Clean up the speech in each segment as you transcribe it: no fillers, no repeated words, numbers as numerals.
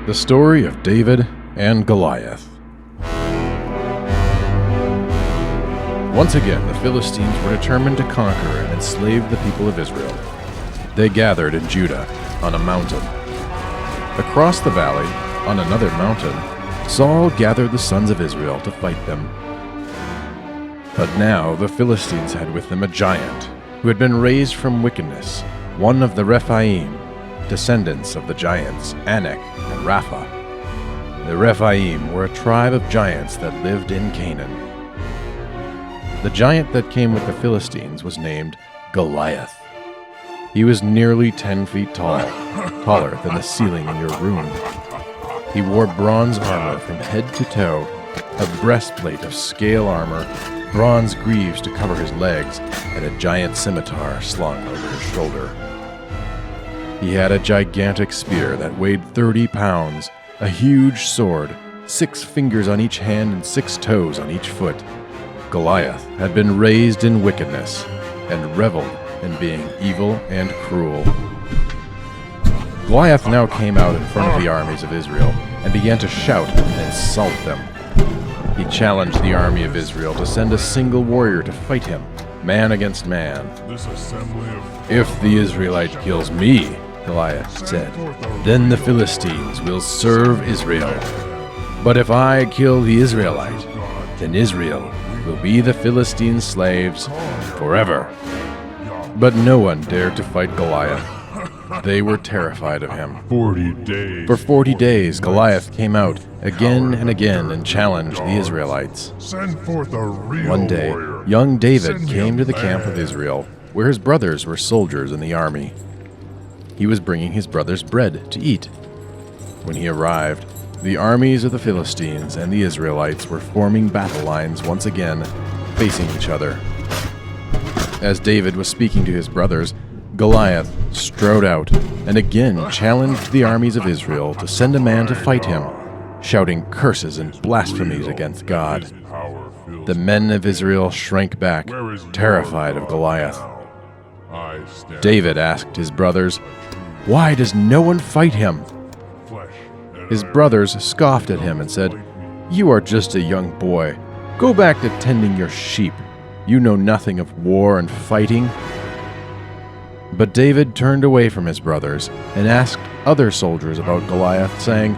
The story of David and Goliath. Once again, the Philistines were determined to conquer and enslave the people of Israel. They gathered in Judah, on a mountain. Across the valley, on another mountain, Saul gathered the sons of Israel to fight them. But now the Philistines had with them a giant, who had been raised from wickedness, one of the Rephaim, descendants of the giants Anak and Rapha. The Rephaim were a tribe of giants that lived in Canaan. The giant that came with the Philistines was named Goliath. He was nearly 10 feet tall, taller than the ceiling in your room. He wore bronze armor from head to toe, a breastplate of scale armor, bronze greaves to cover his legs, and a giant scimitar slung over his shoulder. He had a gigantic spear that weighed 30 pounds, a huge sword, 6 fingers on each hand and 6 toes on each foot. Goliath had been raised in wickedness and reveled in being evil and cruel. Goliath now came out in front of the armies of Israel and began to shout and insult them. He challenged the army of Israel to send a single warrior to fight him, man against man. "If the Israelite kills me," Goliath said, "then the Philistines will serve Israel. But if I kill the Israelite, then Israel will be the Philistines' slaves forever." But no one dared to fight Goliath. They were terrified of him. For 40 days, Goliath came out again and again and challenged the Israelites. One day, young David came to the camp of Israel, where his brothers were soldiers in the army. He was bringing his brothers bread to eat. When he arrived, the armies of the Philistines and the Israelites were forming battle lines once again, facing each other. As David was speaking to his brothers, Goliath strode out and again challenged the armies of Israel to send a man to fight him, shouting curses and blasphemies against God. The men of Israel shrank back, terrified of Goliath. David asked his brothers, "Why does no one fight him?" His brothers scoffed at him and said, "You are just a young boy. Go back to tending your sheep. You know nothing of war and fighting." But David turned away from his brothers and asked other soldiers about Goliath, saying,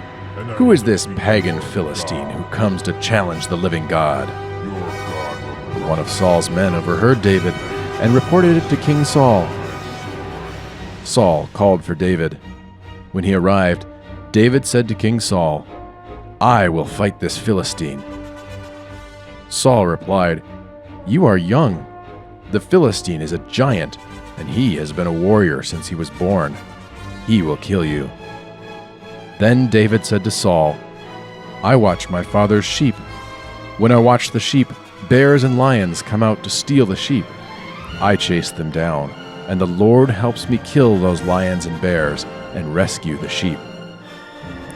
"Who is this pagan Philistine who comes to challenge the living God?" One of Saul's men overheard David and reported it to King Saul. Saul called for David. When he arrived, David said to King Saul, "I will fight this Philistine." Saul replied, "You are young. The Philistine is a giant, and he has been a warrior since he was born. He will kill you." Then David said to Saul, "I watch my father's sheep. When I watch the sheep, bears and lions come out to steal the sheep. I chase them down, and the Lord helps me kill those lions and bears and rescue the sheep.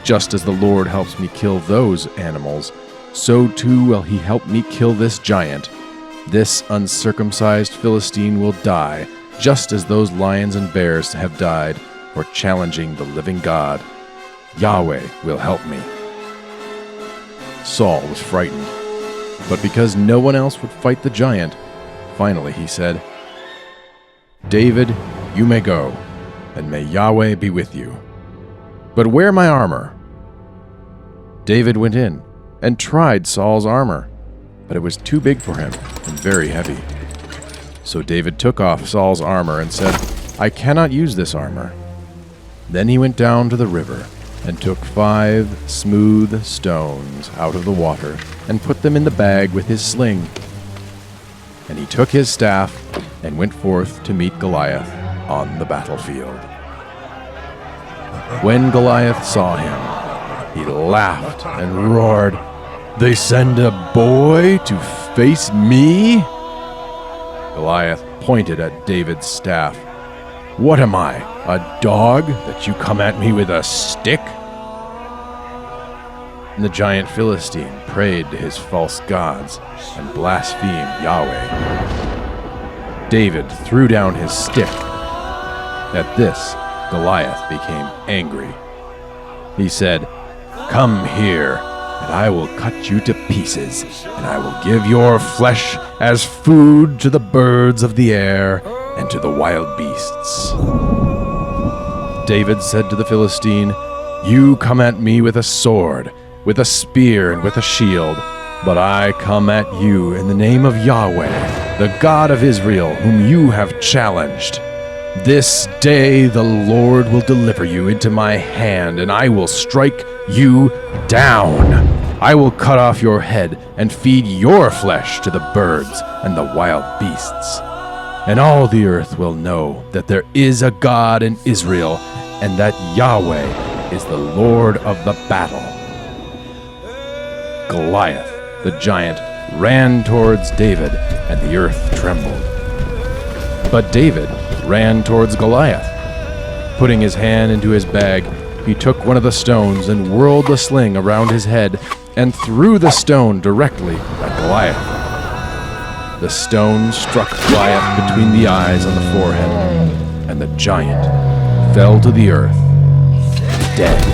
Just as the Lord helps me kill those animals, so too will he help me kill this giant. This uncircumcised Philistine will die, just as those lions and bears have died for challenging the living God. Yahweh will help me." Saul was frightened, but because no one else would fight the giant, finally he said, "David, you may go, and may Yahweh be with you. But wear my armor." David went in and tried Saul's armor, but it was too big for him and very heavy. So David took off Saul's armor and said, "I cannot use this armor." Then he went down to the river and took 5 smooth stones out of the water and put them in the bag with his sling. And he took his staff and went forth to meet Goliath on the battlefield. When Goliath saw him, he laughed and roared, "They send a boy to face me?" Goliath pointed at David's staff. "What am I, a dog, that you come at me with a stick?" And the giant Philistine prayed to his false gods and blasphemed Yahweh. David threw down his stick. At this, Goliath became angry. He said, Come here, and I will cut you to pieces, and I will give your flesh as food to the birds of the air and to the wild beasts." David said to the Philistine, "You come at me with a sword, with a spear, and with a shield, but I come at you in the name of Yahweh, the God of Israel, whom you have challenged. This day the Lord will deliver you into my hand, and I will strike you down. I will cut off your head and feed your flesh to the birds and the wild beasts. And all the earth will know that there is a God in Israel, and that Yahweh is the Lord of the battle." Goliath, the giant, ran towards David, and the earth trembled. But David ran towards Goliath. Putting his hand into his bag, he took one of the stones and whirled the sling around his head and threw the stone directly at Goliath. The stone struck Goliath between the eyes on the forehead, and the giant fell to the earth, dead.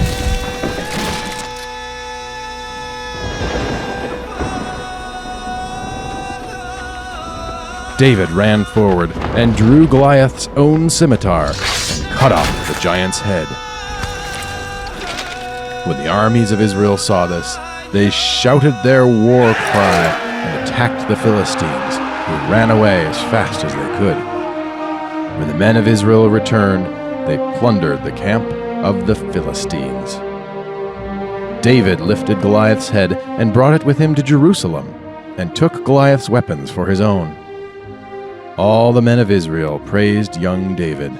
David ran forward and drew Goliath's own scimitar and cut off the giant's head. When the armies of Israel saw this, they shouted their war cry and attacked the Philistines, who ran away as fast as they could. When the men of Israel returned, they plundered the camp of the Philistines. David lifted Goliath's head and brought it with him to Jerusalem, and took Goliath's weapons for his own. All the men of Israel praised young David.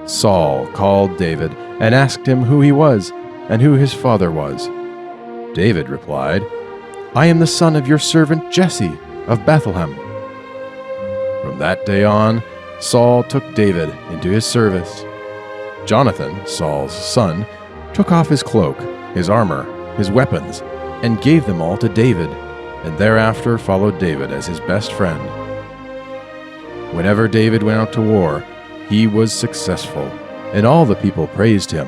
Saul called David and asked him who he was and who his father was. David replied, "I am the son of your servant Jesse of Bethlehem." From that day on, Saul took David into his service. Jonathan, Saul's son, took off his cloak, his armor, his weapons, and gave them all to David, and thereafter followed David as his best friend. Whenever David went out to war, he was successful, and all the people praised him.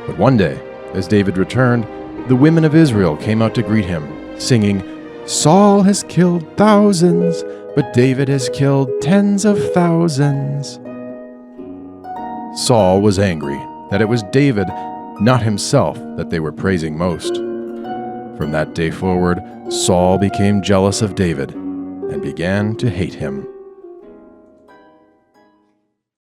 But one day, as David returned, the women of Israel came out to greet him, singing, "Saul has killed thousands, but David has killed tens of thousands." Saul was angry that it was David, not himself, that they were praising most. From that day forward, Saul became jealous of David and began to hate him.